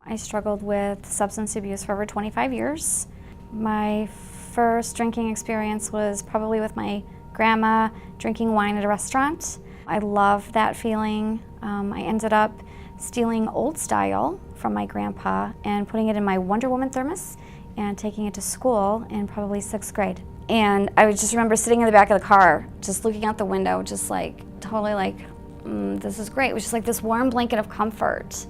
I struggled with substance abuse for over 25 years. My first drinking experience was probably with my grandma drinking wine at a restaurant. I loved that feeling. I ended up stealing Old Style from my grandpa and putting it in my Wonder Woman thermos and taking it to school in probably 6th grade. And I would just remember sitting in the back of the car, just looking out the window, just like totally like, this is great. It was just like this warm blanket of comfort.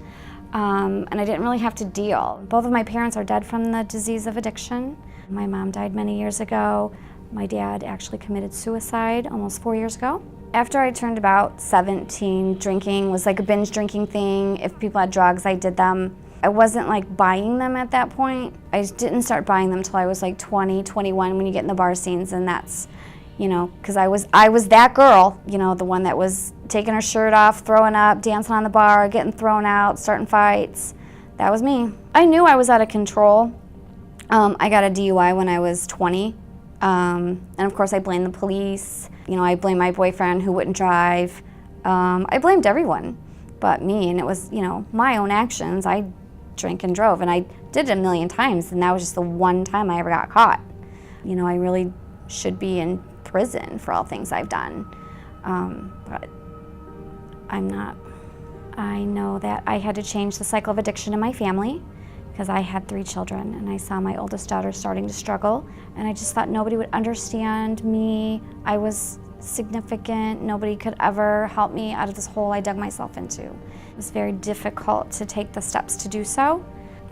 And I didn't really have to deal. Both of my parents are dead from the disease of addiction. My mom died many years ago. My dad actually committed suicide almost 4 years ago. After I turned about 17, drinking was like a binge drinking thing. If people had drugs, I did them. I wasn't like buying them at that point. I didn't start buying them until I was like 20, 21 when you get in the bar scenes, and that's, you know, because I was that girl, you know, the one that was taking her shirt off, throwing up, dancing on the bar, getting thrown out, starting fights. That was me. I knew I was out of control. I got a DUI when I was 20. And of course I blamed the police. You know, I blamed my boyfriend who wouldn't drive. I blamed everyone but me, and it was, you know, my own actions. I drank and drove, and I did it a million times, and that was just the one time I ever got caught. You know, I really should be in prison for all things I've done, but I'm not. I know that I had to change the cycle of addiction in my family because I had 3 children, and I saw my oldest daughter starting to struggle, and I just thought nobody would understand me. I was significant. Nobody could ever help me out of this hole I dug myself into. It was very difficult to take the steps to do so,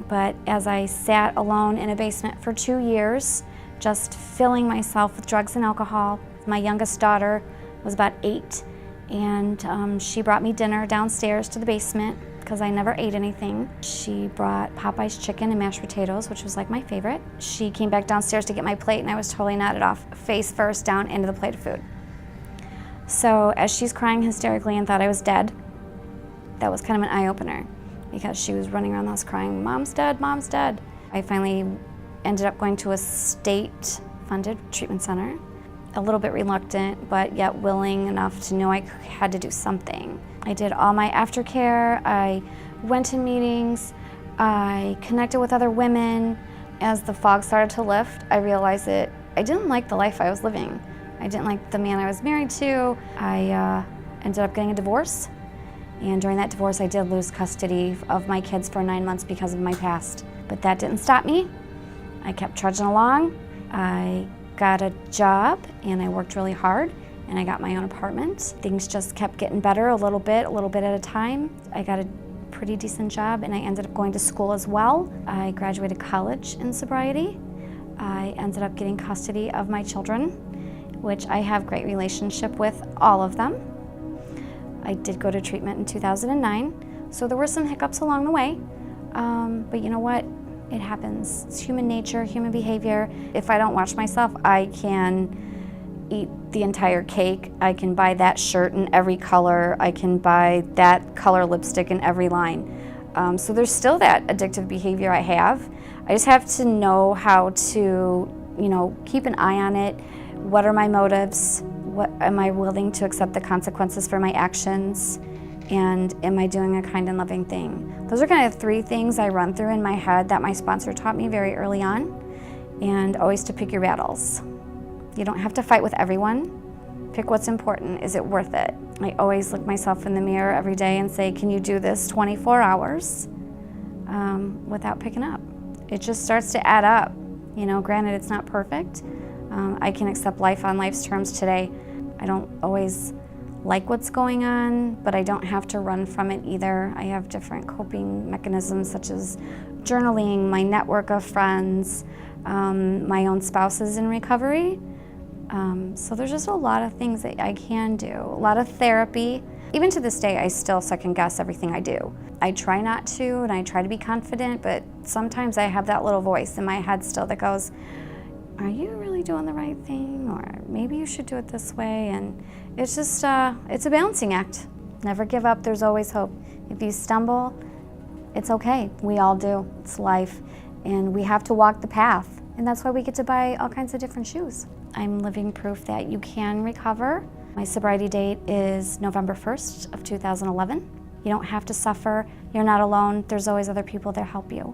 but as I sat alone in a basement for 2 years, just filling myself with drugs and alcohol. My youngest daughter was about 8, and she brought me dinner downstairs to the basement because I never ate anything. She brought Popeye's chicken and mashed potatoes, which was like my favorite. She came back downstairs to get my plate, and I was totally nodded off, face first down into the plate of food. So as she's crying hysterically and thought I was dead, that was kind of an eye-opener because she was running around the house crying, "Mom's dead, Mom's dead." I finally ended up going to a state-funded treatment center, a little bit reluctant, but yet willing enough to know I had to do something. I did all my aftercare, I went to meetings, I connected with other women. As the fog started to lift, I realized that I didn't like the life I was living. I didn't like the man I was married to. I ended up getting a divorce, and during that divorce I did lose custody of my kids for 9 months because of my past. But that didn't stop me. I kept trudging along. I got a job, and I worked really hard, and I got my own apartment. Things just kept getting better a little bit at a time. I got a pretty decent job, and I ended up going to school as well. I graduated college in sobriety. I ended up getting custody of my children, which I have great relationship with all of them. I did go to treatment in 2009, so there were some hiccups along the way, but you know what? It happens. It's human nature, human behavior. If I don't watch myself, I can eat the entire cake. I can buy that shirt in every color. I can buy that color lipstick in every line. So there's still that addictive behavior I have. I just have to know how to, you know, keep an eye on it. What are my motives? What am I willing to accept the consequences for my actions? And am I doing a kind and loving thing? Those are kind of 3 things I run through in my head that my sponsor taught me very early on, and always to pick your battles. You don't have to fight with everyone. Pick what's important. Is it worth it? I always look myself in the mirror every day and say, can you do this 24 hours without picking up? It just starts to add up. You know, granted, it's not perfect. I can accept life on life's terms today. I don't always like what's going on, but I don't have to run from it either. I have different coping mechanisms such as journaling, my network of friends, my own spouse is in recovery. So there's just a lot of things that I can do, a lot of therapy. Even to this day, I still second guess everything I do. I try not to, and I try to be confident, but sometimes I have that little voice in my head still that goes, are you really doing the right thing? Or maybe you should do it this way. And it's just, it's a balancing act. Never give up, there's always hope. If you stumble, it's okay. We all do, it's life. And we have to walk the path. And that's why we get to buy all kinds of different shoes. I'm living proof that you can recover. My sobriety date is November 1st of 2011. You don't have to suffer. You're not alone. There's always other people that help you.